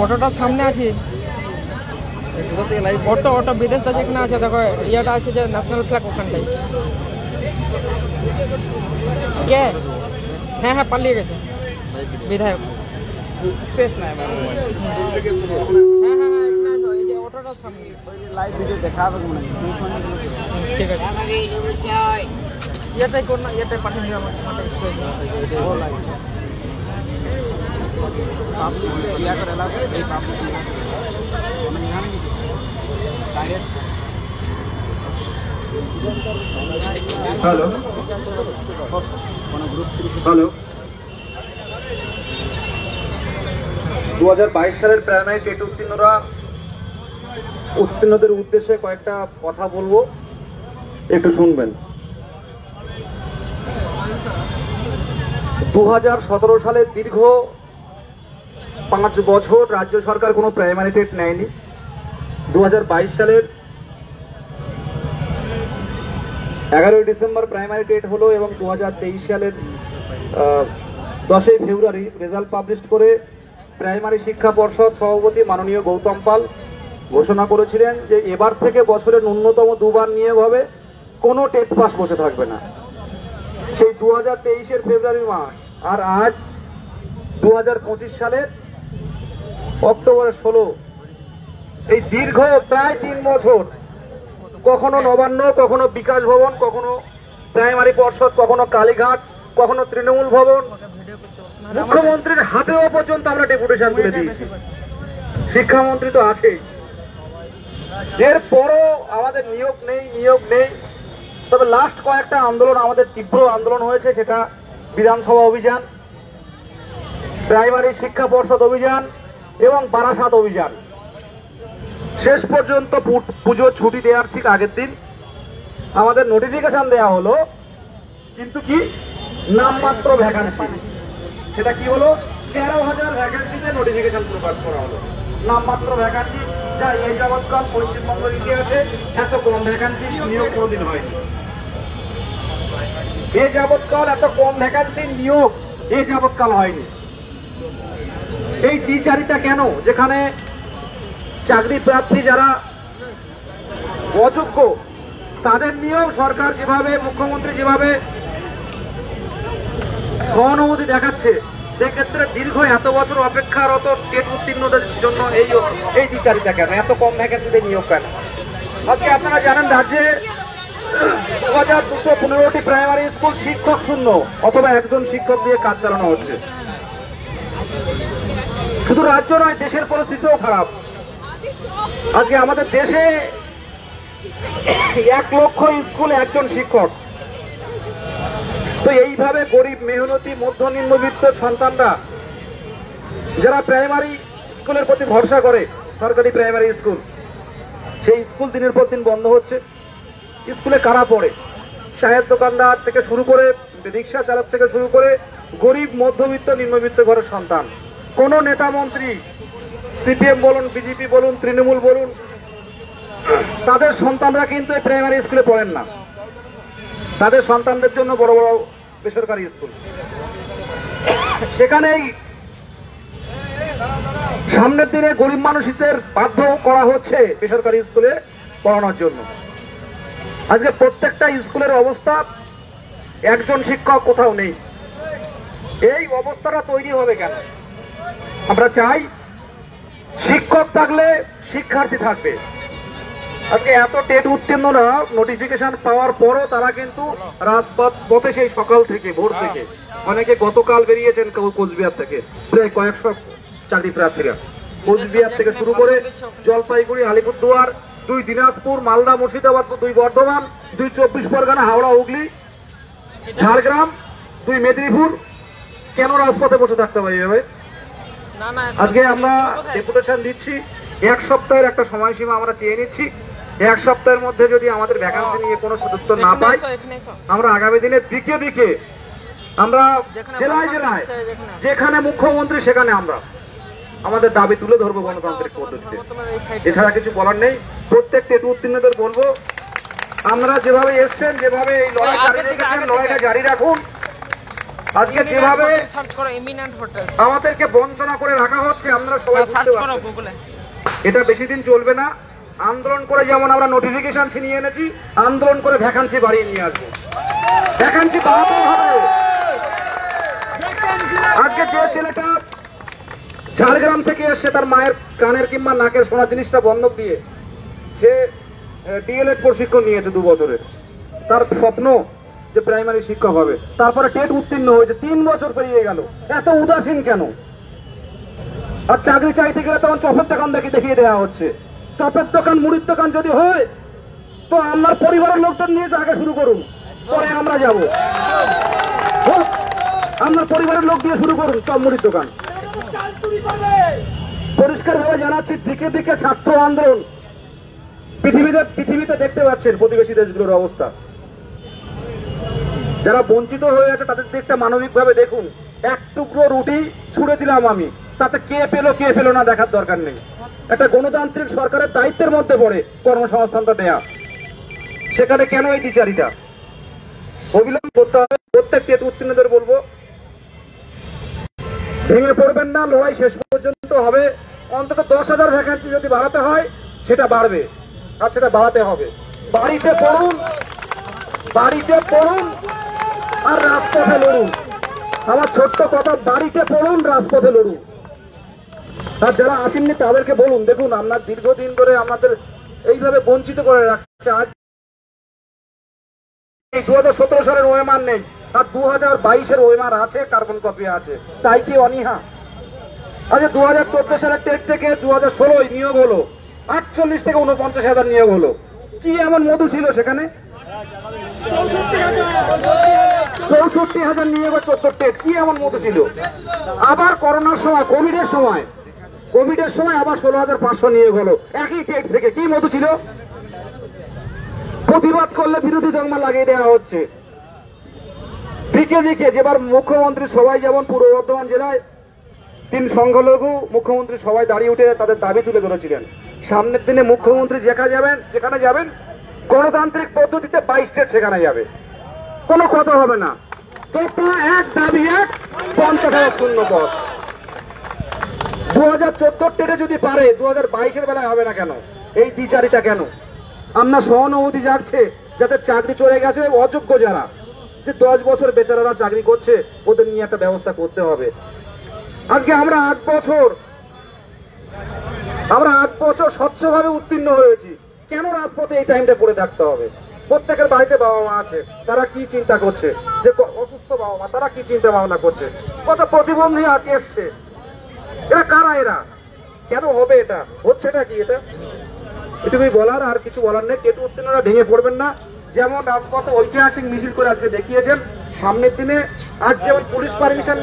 অটোটা সামনে আছে, অটো অটো বিদেশটা যেখানে আছে দেখো ইয়েটা আছে যে ন্যাশনাল ফ্ল্যাগ ওখানটাই। কে? হ্যাঁ হ্যাঁ পালিয়ে গেছে বিধায়ক। স্পেস নাই। হ্যাঁ হ্যাঁ হ্যাঁ এই যে অটোটার সামনে লাইভ ভিডিও দেখাবে মনে হয়। ঠিক আছে এটাই কোন না এটাই পাঠিয়ে দিও আমার সাথে স্পেস ও লাইভ आप क्या कर रहा है एक आप हेलो हेलो 2022 সালের প্রাইমারি টেট উত্তীর্ণদের উদ্দেশ্যে কয়েকটা কথা বলবো, একটু শুনবেন। 2017 সালে দীর্ঘ 5 বছর রাজ্য সরকার কোনো প্রাইমারি টেট নেয়নি। 2022 সালের 11ই ডিসেম্বর প্রাইমারি টেট হলো এবং 2023 সালের 10ই ফেব্রুয়ারি রেজাল্ট পাবলিশ করে প্রাইমারি শিক্ষা পর্ষদ সভাপতি মাননীয় গৌতম পাল ঘোষণা করেছিলেন যে এবার থেকে বছরে ন্যূনতম 2 বার নিয়োগ হবে, কোনো টেট পাস বসে থাকবে না। সেই 2023-এর ফেব্রুয়ারি মাস আর আজ 2025 সালের অক্টোবরের 16, এই দীর্ঘ প্রায় 3 বছর কখনো নবান্ন, কখনো বিকাশ ভবন, কখনো প্রাইমারি পর্ষদ, কখনো কালীঘাট, কখনো তৃণমূল ভবন, মুখ্যমন্ত্রীর হাতেও পর্যন্ত আমরা ডেপুটেশন তুলে দিয়েছি। শিক্ষামন্ত্রী তো আছেই, এরপরও আমাদের নিয়োগ নেই। তবে লাস্ট কয়েকটা আন্দোলন আমাদের তীব্র আন্দোলন হয়েছে, সেটা বিধানসভা অভিযান, প্রাইমারি শিক্ষা পর্ষদ অভিযান এবং বারাসাত অভিযান। শেষ পর্যন্ত পুজোর ছুটি দেওয়ার ঠিক আগের দিন আমাদের নোটিফিকেশন দেওয়া হলো, কিন্তু কি নামমাত্র ভ্যাকান্সি। সেটা কি হলো? 13,000 ভ্যাকান্সিতে নোটিফিকেশন প্রকাশ করা হলো, নামমাত্র ভ্যাকান্সি, যা এই যাবৎকাল পশ্চিমবঙ্গের ইতিহাসে এত কম ভ্যাকান্সি নিয়োগ কোনোদিন হয়নি। এ যাবৎকাল এত কম ভ্যাকান্সি নিয়োগ এ যাবৎকাল হয়নি। এই দ্বিচারিতা কেন? যেখানে চাকরি প্রার্থী যারা অযোগ্য তাদের নিয়েও সরকার যেভাবে, মুখ্যমন্ত্রী যেভাবে সহানুভূতি দেখাচ্ছে, সেক্ষেত্রে দীর্ঘ এত বছর অপেক্ষারত টেট উত্তীর্ণদের জন্য এই দ্বিচারিতা কেন? এত কম ভ্যাকেন্সিতে নিয়োগ কেন? আজকে আপনারা জানেন রাজ্যে 2215টি প্রাইমারি স্কুল শিক্ষক শূন্য অথবা একজন শিক্ষক দিয়ে কাজ চালানো হচ্ছে। শুধু রাজ্য নয়, দেশের পরিস্থিতিও খারাপ। আজকে আমাদের দেশে 1 লক্ষ স্কুলে একজন শিক্ষক। তো এইভাবে গরিব, মেহনতি, মধ্য নিম্নবিত্ত সন্তানরা যারা প্রাইমারি স্কুলের প্রতি ভরসা করে, সরকারি প্রাইমারি স্কুল, সেই স্কুল দিনের পর দিন বন্ধ হচ্ছে। স্কুলে কারা পড়ে? চায়ের দোকানদার থেকে শুরু করে, রিক্সা চালক থেকে শুরু করে গরিব, মধ্যবিত্ত, নিম্নবিত্ত ঘরের সন্তান। কোন নেতা মন্ত্রী, সিপিএম বলুন, বিজেপি বলুন, তৃণমূল বলুন, তাদের সন্তানরা কিন্তু এই প্রাইমারি স্কুলে পড়েন না। তাদের সন্তানদের জন্য বড় বড় বেসরকারি স্কুল। সেখানেই সামনের দিনে গরিব মানুষদের বাধ্য করা হচ্ছে বেসরকারি স্কুলে পড়ানোর জন্য। আজকে প্রত্যেকটা স্কুলের অবস্থা, একজন শিক্ষক কোথাও নেই। এই অবস্থাটা তৈরি হবে কেন? আমরা চাই শিক্ষক থাকলে শিক্ষার্থী থাকবে। আজকে এত টেট উত্তীর্ণরা নোটিফিকেশন পাওয়ার পরও তারা কিন্তু রাজপথে সেই সকাল থেকে, ভোর থেকে, অনেকে গতকাল বেরিয়েছেন কোচবিহার থেকে, প্রায় কয়েকশো চাকরি প্রার্থীরা কোচবিহার থেকে শুরু করে জলপাইগুড়ি, আলিপুরদুয়ার, 2 দিনাজপুর, মালদা, মুর্শিদাবাদ, 2 বর্ধমান, 2 24 পরগনা, হাওড়া, হুগলি, ঝাড়গ্রাম, 2 মেদিনীপুর। কেন রাজপথে বসে থাকতে হবে এইভাবে? আজকে আমরা ডেপুটেশন দিচ্ছি, 1 সপ্তাহের একটা সময়সীমা আমরা চেয়ে নিচ্ছি। 1 সপ্তাহের মধ্যে যদি আমাদের ভ্যাকান্সি নিয়ে কোনো সদুত্তর না পাই, আমরা আগামী দিনে দিকে আমরা জেলায় জেলায় যেখানে মুখ্যমন্ত্রী সেখানে আমরা আমাদের দাবি তুলে ধরবো গণতান্ত্রিক পদ্ধতিতে। এছাড়া কিছু বলার নেই। প্রত্যেক টেট উত্তীর্ণদের বলবো, আমরা যেভাবে এসছেন, যেভাবে এই লড়াই জারি রেখেছেন, লড়াইটা জারি রাখুন। আজকে যেভাবে সার্চ করো এমিনেন্ট হোটেল, আমাদেরকে বঞ্চনা করে রাখা হচ্ছে আমরা সবাই সার্চ বুঝতে করো পারছি। গুগলে। এটা বেশি দিন চলবে না। আন্দোলন করে যেমন আমরা নোটিফিকেশন ছিনিয়ে এনেছি, আন্দোলন করে ভ্যাকান্সি বাড়িয়ে নিয়ে আসবো। ভ্যাকান্সি বাড়াতেই হবে। আজকে যে ছেলেটা ঝাড়গ্রাম থেকে এসছে, তার মায়ের কানের কিংবা নাকের সোনা জিনিসটা বন্ধক দিয়ে সে ডিএলএড প্রশিক্ষণ নিয়েছে 2 বছরের, তার স্বপ্ন যে প্রাইমারি শিক্ষক হবে, তারপরে টেট উত্তীর্ণ হয়েছে, 3 বছর পেরিয়ে গেল। এত উদাসীন কেন? আর চাকরি চাইতে গেলে তখন চপের দোকান দেখিয়ে দেওয়া হচ্ছে। চপের দোকান, মুড়ির দোকান যদি হয় তো আপনার পরিবারের লোকজন নিয়ে আগে শুরু করুন, পরে আমরা যাব। আপনার পরিবারের লোক দিয়ে শুরু করুন চপ মুড়ির দোকান। পরিষ্কার ভাবে জানাচ্ছি, দিকে দিকে ছাত্র আন্দোলন। পৃথিবীতে দেখতে পাচ্ছেন প্রতিবেশী দেশগুলোর অবস্থা। যারা বঞ্চিত হয়ে আছে তাদের দিকটা মানবিক ভাবে দেখুন। এক টুকরো রুটি ছুড়ে দিলাম আমি, তাতে কে পেলো না দেখার দরকার নেই। একটা গণতান্ত্রিক সরকারের দায়িত্বের মধ্যে পড়ে কর্মসংস্থানটা দেয়া। সেখানে কেন এই দ্বিচারিতা? অবিলম্ব করতে হবে। প্রত্যেক টেট উত্তীর্ণদের বলবো, ভেঙে পড়বেন না, লড়াই শেষ পর্যন্ত হবে। অন্তত 10,000 ভ্যাকান্সি যদি বাড়াতে হয় সেটা বাড়বে, আর সেটা বাড়াতে হবে। বাড়িতে পড়ুন আর রাজপথে লড়ুন। আমার ছোট্ট কথা, বাড়িতে পড়ুন, রাজপথে লড়ুন। আর যারা আসেননি তাদেরকে বলুন, দেখুন আমরা দীর্ঘদিন ধরে আমাদের এইভাবে বঞ্চিত করে রাখছে। আজ 2017 সালের ওএমআর নেই, আর 2022-এর ওএমআর আছে, কার্বন কপি আছে, তাই কি অনীহা? আজ 2014 সালের টেট থেকে 2016 নিয়োগ হলো, 48 থেকে 49,000 নিয়োগ হলো। কি এমন মধু ছিল সেখানে? 64,000 নিয়োগ, 14 টেট, কি এমন মধু ছিল? আবার করোনার সময়, কোভিডের সময় আবার 16,500 নিয়োগ হলো একই টেট থেকে। কি মধু ছিল? প্রতিবাদ করলে বিরোধী দংমা লাগিয়ে দেওয়া হচ্ছে। দিকে যেবার মুখ্যমন্ত্রী সবাই, যেমন পূর্ব বর্ধমান জেলায় 3 সংখ্যালঘু মুখ্যমন্ত্রী সবাই দাঁড়িয়ে উঠে তাদের দাবি তুলে ধরেছিলেন। সামনের দিনে মুখ্যমন্ত্রী যেখানে যাবেন গণতান্ত্রিক পদ্ধতিতে 22 স্টেট সেখানে যাবে, কোনো কথা হবে না। তোমরা এক দাবি এক, 50,000 শূন্য পদ। 2014 টেটে যদি পারে 2022-এর বেলায় হবে না কেন? এই দ্বিচারিতা কেন? আমরা সহানুভূতি জাগছে যাদের চাকরি চলে গেছে, অযোগ্য যারা, যে 10 বছর বেচারারা চাকরি করছে, ওদের নিয়ে একটা ব্যবস্থা করতে হবে। আজকে আমরা 8 বছর স্বচ্ছভাবে উত্তীর্ণ হয়েছি, কেন রাজপথে এই টাইমটা পড়ে থাকতে হবে? প্রত্যেকের বাড়িতে বাবা মা আছে, তারা কি চিন্তা করছে? যে অসুস্থ বাবা মা, তারা কি চিন্তা ভাবনা করছে? কত প্রতিবন্ধী আছে এসছে, এরা কারা? এরা কেন হবে? এটা হচ্ছেটা কি? এটুকুই বলার, আর কিছু বলার নেই। টেট উত্তীর্ণরা ভেঙে পড়বেন না। যেমন রাজপথে ঐতিহাসিক মিছিল করে আজকে দেখিয়েছেন, সামনের দিনে আজ যেমন পুলিশ পারমিশন